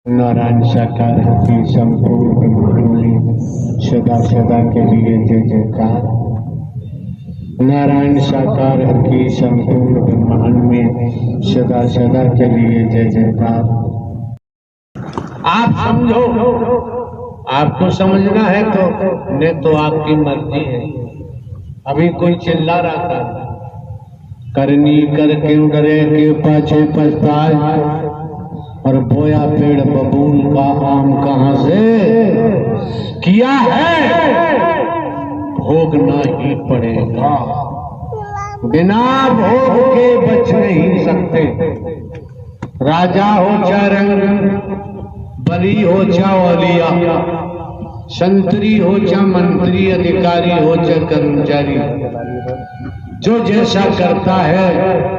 नारायण साकार की संपूर्ण ब्रह्मांड में सदा सदा के लिए जय जयकार। नारायण साकार की संपूर्ण ब्रह्मांड में सदा सदा के लिए जय जयकार। आप समझो, आपको समझना है तो नहीं तो आपकी मर्जी है। अभी कोई चिल्ला रहा था, करनी कर क्यों डरे के पाछे पछताए, और बोया पेड़ बबूल का आम कहां से किया है, भोगना ही पड़ेगा। बिना भोग के बच नहीं सकते। राजा हो चाहे रंग, बली हो चाहे औलिया, संतरी हो चाहे मंत्री, अधिकारी हो चाहे कर्मचारी, जो जैसा करता है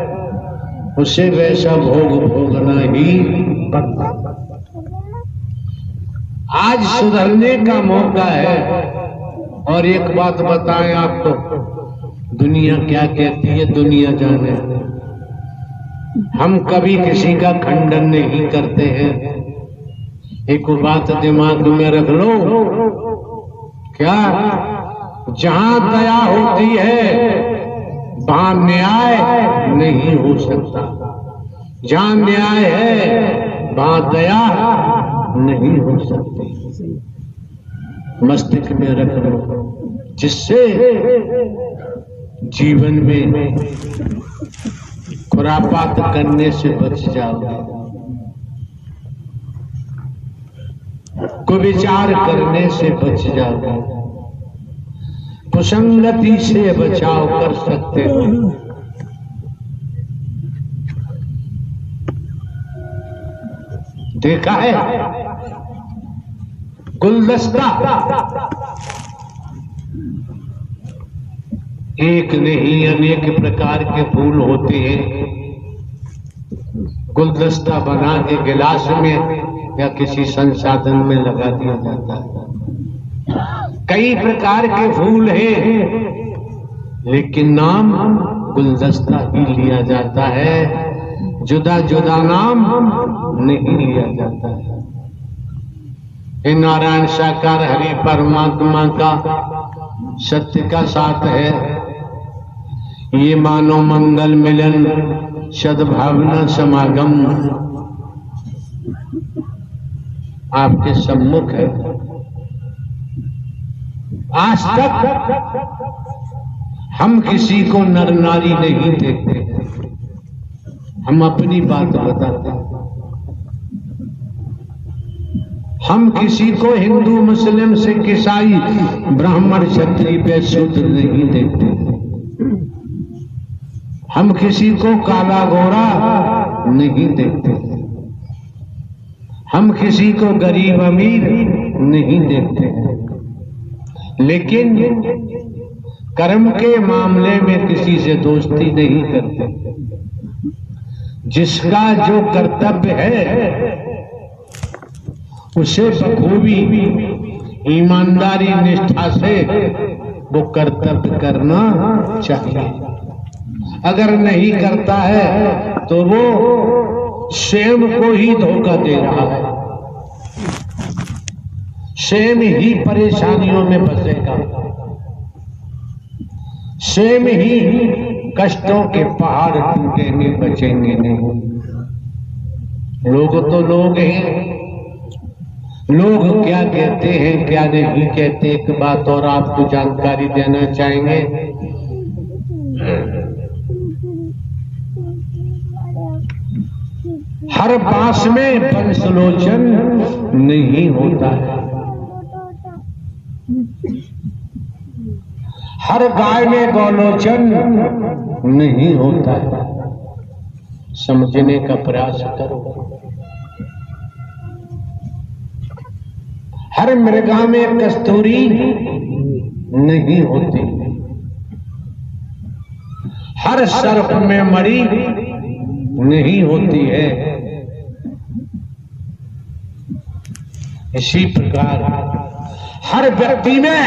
उसे वैसा भोग भोगना ही पड़ता। आज सुधरने का मौका है। और एक बात बताएं आपको, दुनिया क्या कहती है दुनिया जाने। हम कभी किसी का खंडन नहीं करते हैं। एक बात दिमाग में रख लो, क्या जहां दया होती है वहां न्याय नहीं हो सकता। जहां न्याय है वहां दया नहीं हो सकती। मस्तिष्क में रख लो, जिससे जीवन में खुरापात करने से बच जाओगे, कुविचार करने से बच जाओगे, कुसंगति से बचाव कर सकते हो। देखा है गुलदस्ता एक नहीं अनेक प्रकार के फूल होते हैं। गुलदस्ता बना के गिलास में या किसी संसाधन में लगा दिया जाता है। कई प्रकार के फूल हैं, लेकिन नाम गुलदस्ता ही लिया जाता है, जुदा जुदा नाम नहीं लिया जाता है। ये नारायण साकार हरि परमात्मा का सत्य का साथ है। ये मानव मंगल मिलन सद्भावना समागम आपके सम्मुख है। आज तक हम किसी को नर नारी नहीं देखते, हम अपनी बात बताते हैं। हम किसी को हिंदू मुस्लिम सिख ईसाई ब्राह्मण क्षत्रिय वैश्य शूद्र नहीं देखते। हम किसी को काला गोरा नहीं देखते। हम किसी को गरीब अमीर नहीं देखते। लेकिन कर्म के मामले में किसी से दोस्ती नहीं करते। जिसका जो कर्तव्य है उसे बखूबी ईमानदारी निष्ठा से वो कर्तव्य करना चाहिए। अगर नहीं करता है तो वो स्वयं को ही धोखा दे रहा है, स्वयं ही परेशानियों में फंसेगा, स्वयं ही कष्टों के पहाड़ टूटेंगे, बचेंगे नहीं। लोग तो लोग हैं, लोग क्या कहते हैं क्या नहीं कहते। एक बात और आपको जानकारी देना चाहेंगे, हर बांस में पंचलोचन नहीं होता है, हर गाय में गौलोचन नहीं होता है। समझने का प्रयास करो। हर मृगा में कस्तूरी नहीं होती, हर सर्प में मणि नहीं होती है। इसी प्रकार हर व्यक्ति में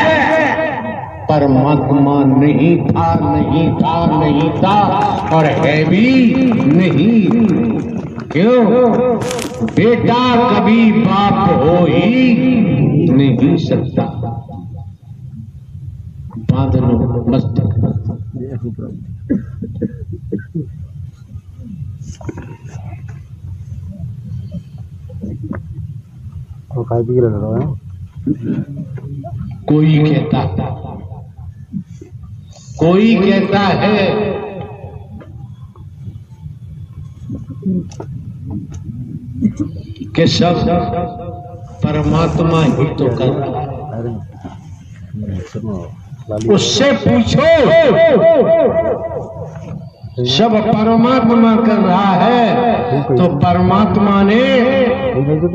परमात्मा नहीं था, नहीं था, नहीं था और है भी नहीं। क्यों? बेटा कभी बाप हो ही नहीं सकता। बांधनो मस्तक। कोई कहता है कि सब परमात्मा ही तो कर रहा है। उससे पूछो, सब परमात्मा कर रहा है तो परमात्मा ने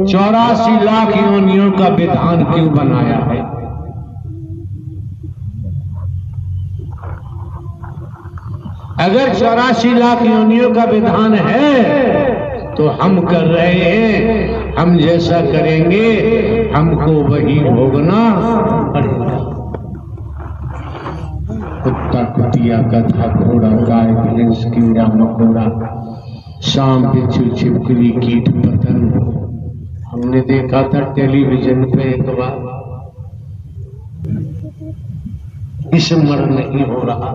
84 लाख योनियों का विधान क्यों बनाया है? अगर 84 लाख योनियों का विधान है तो हम कर रहे हैं, हम जैसा करेंगे हमको वही भोगना पड़ेगा। कुत्ता कुतिया गधा घोड़ा गाय भैंस कीड़ा मकोड़ा सांप बिच्छू छिपकली कीट पतंग। हमने देखा था टेलीविजन पे एक बार, स्मरण नहीं हो रहा।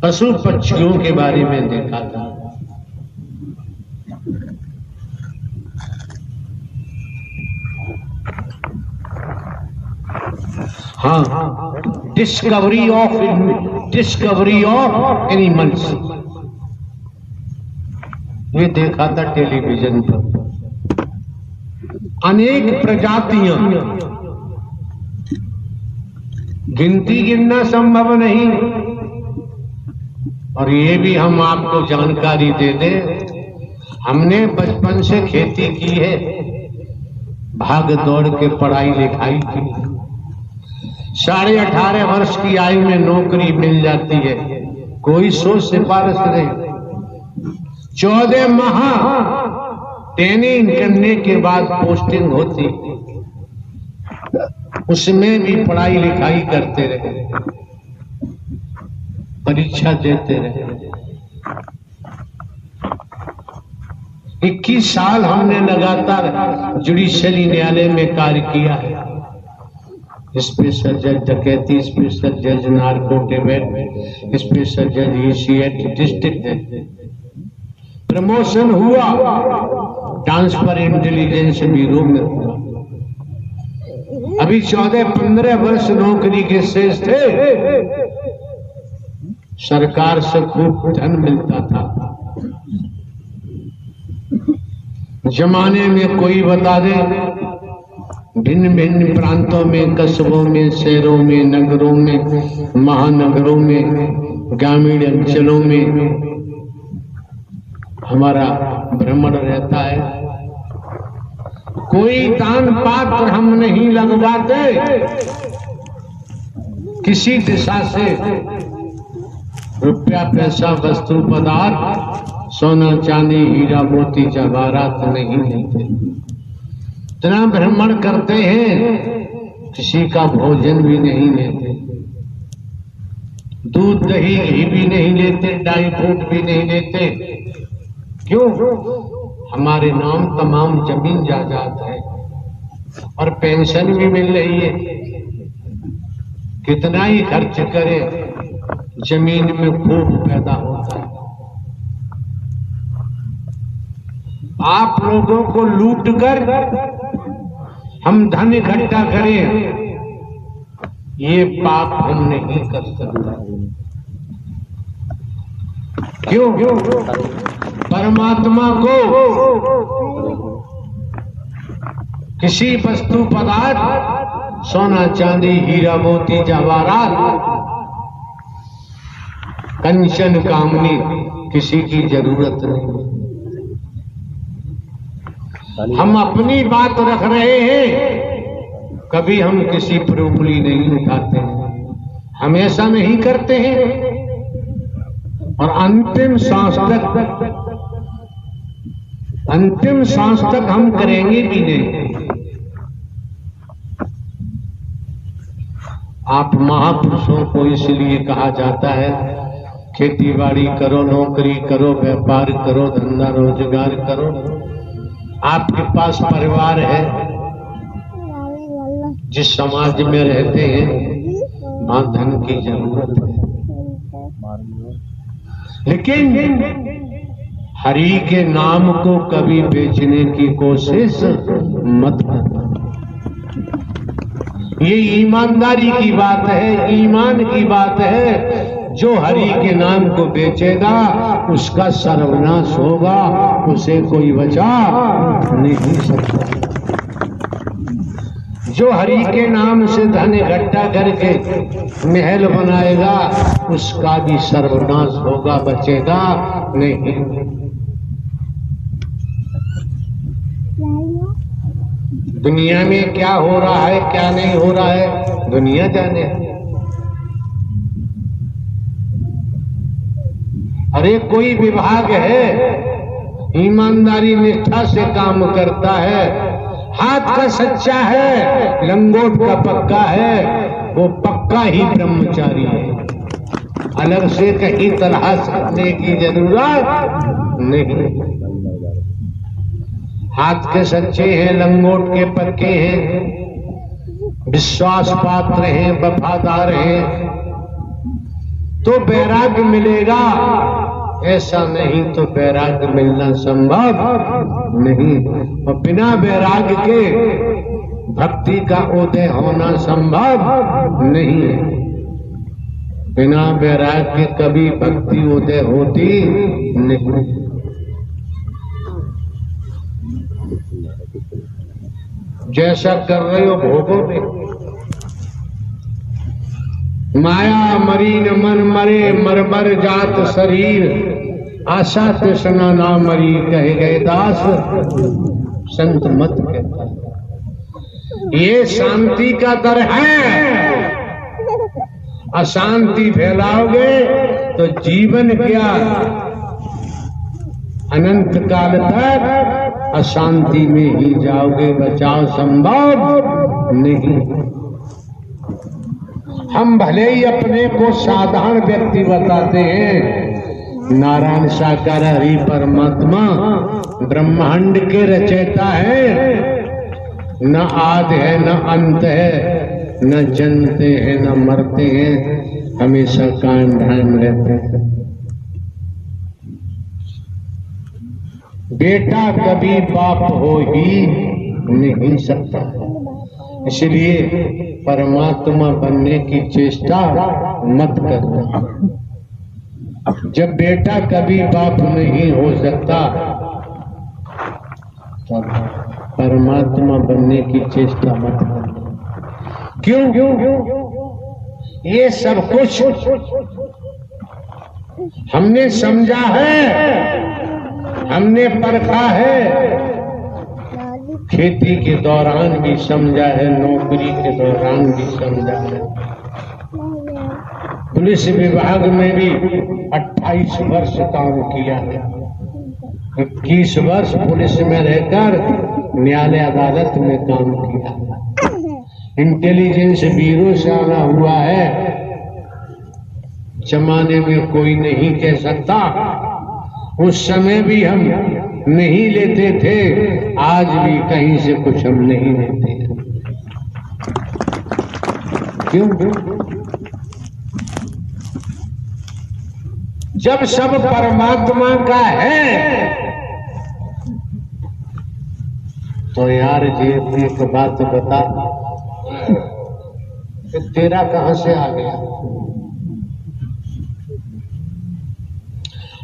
पशु पक्षियों के बारे में देखा था। हाँ, डिस्कवरी ऑफ एनिमल्स, ये देखा था टेलीविजन पर। अनेक प्रजातियां, गिनती गिनना संभव नहीं। और ये भी हम आपको जानकारी दे दें, हमने बचपन से खेती की है, भाग दौड़ के पढ़ाई लिखाई की। 18.5 वर्ष की आयु में नौकरी मिल जाती है, कोई सोच सिफारिश नहीं। 14 माह ट्रेनिंग करने के बाद पोस्टिंग होती, उसमें भी पढ़ाई लिखाई करते रहे, परीक्षा देते रहे। 21 साल हमने लगातार जुडिशियरी न्यायालय में कार्य किया है। स्पेशल जज डकैती, स्पेशल जज नार्कोटिक, स्पेशल जज ईसीएट, डिस्ट्रिक्ट जज। प्रमोशन हुआ ट्रांसफर इंटेलिजेंस ब्यूरो में हुआ। अभी 14-15 वर्ष नौकरी के शेष थे, सरकार से खूब धन मिलता था। जमाने में कोई बता दे, भिन्न भिन्न प्रांतों में, कस्बों में, शहरों में, नगरों में, महानगरों में, ग्रामीण अंचलों में हमारा भ्रमण रहता है। कोई दान पात्र हम नहीं लगवाते, किसी दिशा से रुपया पैसा वस्तु पदार्थ सोना चांदी हीरा मोती जवाहरात नहीं लेते। इतना भ्रमण करते हैं, किसी का भोजन भी नहीं लेते, दूध दही घी भी नहीं लेते, ड्राई फ्रूट भी नहीं लेते। क्यों? हमारे नाम तमाम जमीन जायदाद है और पेंशन भी मिल रही है। कितना ही खर्च करे, जमीन में खूब पैदा होता है। आप लोगों को लूट कर हम धन इकट्ठा करें, ये पाप हम नहीं कर सकते। क्यों? परमात्मा को किसी वस्तु पदार्थ सोना चांदी हीरा मोती जवाहरात कंचन कामनी किसी की जरूरत नहीं। हम अपनी बात रख रहे हैं, कभी हम किसी पर उंगली नहीं उठाते हैं, हम ऐसा नहीं करते हैं। और अंतिम सांस तक हम करेंगे भी नहीं। आप महापुरुषों को इसलिए कहा जाता है खेती बाड़ी करो, नौकरी करो, व्यापार करो, धंधा रोजगार करो, आपके पास परिवार है, जिस समाज में रहते हैं वहां धन की जरूरत है, लेकिन हरि के नाम को कभी बेचने की कोशिश मत करना। ये ईमानदारी की बात है, ईमान की बात है। जो हरि के नाम को बेचेगा उसका सर्वनाश होगा, उसे कोई बचा नहीं सकता। जो हरि के नाम से धन इकट्ठा करके महल बनाएगा उसका भी सर्वनाश होगा, बचेगा नहीं। दुनिया में क्या हो रहा है क्या नहीं हो रहा है दुनिया जाने। अरे कोई विभाग है, ईमानदारी निष्ठा से काम करता है, हाथ का सच्चा है, लंगोट का पक्का है, वो पक्का ही ब्रह्मचारी है। अलग से कहीं तलाश करने की जरूरत नहीं। हाथ के सच्चे हैं, लंगोट के पक्के हैं, विश्वास पात्र हैं, वफादार हैं, तो वैराग्य मिलेगा। ऐसा नहीं तो वैराग्य मिलना संभव नहीं, और बिना वैराग्य के भक्ति का उदय होना संभव नहीं है। बिना वैराग्य के कभी भक्ति उदय होती नहीं। जैसा कर रहे हो भोगोगे। माया मरी न मन मरे, मर जात शरीर, आशा तृष्णा ना मरी, कहे गए दास संत मत कहता। ये शांति का दर है। अशांति फैलाओगे तो जीवन क्या अनंत काल तक अशांति में ही जाओगे, बचाव संभव नहीं। हम भले ही अपने को साधारण व्यक्ति बताते हैं, नारायण साकार हरि परमात्मा ब्रह्मांड के रचयिता है। न आदि है न अंत है, न जन्मते हैं न मरते हैं, हमेशा कायम ध्यान रहते हैं। बेटा कभी बाप हो ही नहीं सकता, इसलिए परमात्मा बनने की चेष्टा मत करना। जब बेटा कभी बाप नहीं हो सकता तो परमात्मा बनने की चेष्टा मत करना। क्यों? ये सब कुछ हमने समझा है, हमने परखा है। खेती के दौरान भी समझा है, नौकरी के दौरान भी समझा है। पुलिस विभाग में भी 28 वर्ष काम किया है। 21 वर्ष पुलिस में रहकर न्यायालय अदालत में काम किया। इंटेलिजेंस ब्यूरो से आना हुआ है। जमाने में कोई नहीं कह सकता, उस समय भी हम नहीं लेते थे, आज भी कहीं से कुछ हम नहीं लेते। क्यों? जब सब परमात्मा का है तो यार जी एक बात बता, तेरा कहां से आ गया?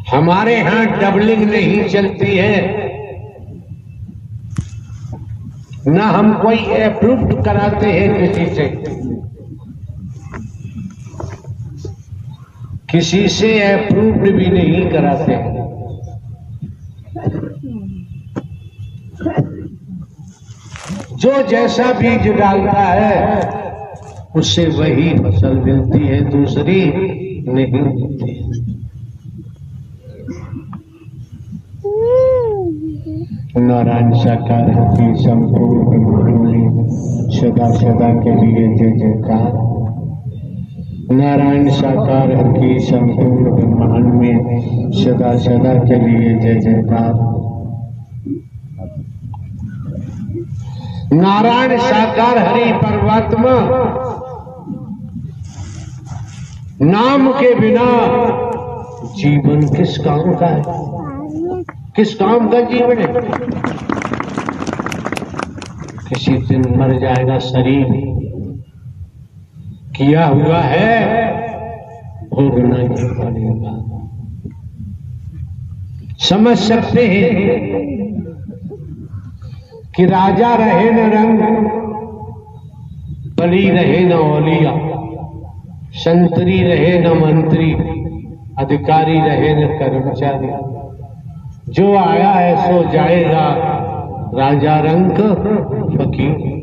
हमारे यहां डबलिंग नहीं चलती है, ना हम कोई अप्रूव्ड कराते हैं किसी से अप्रूव्ड भी नहीं कराते हैं। जो जैसा बीज डालता है उससे वही फसल मिलती है, दूसरी नहीं मिलती है। नारायण साकार की संपूर्ण सदा सदा के लिए जय जयकार। नारायण साकार हर की संपूर्ण ब्रह्मांड में सदा सदा के लिए जय जयकार। नारायण साकार हरि परमात्मा नाम के बिना जीवन किस काम का है? किस काम का जीवन है? किसी दिन मर जाएगा शरीर, किया हुआ है भोगना ही पड़ेगा। समझ सकते हैं कि राजा रहे न रंग, बली रहे न औलिया, संतरी रहे न मंत्री, अधिकारी रहे न कर्मचारी, जो आया है सो जाएगा, राजा रंग फकीर।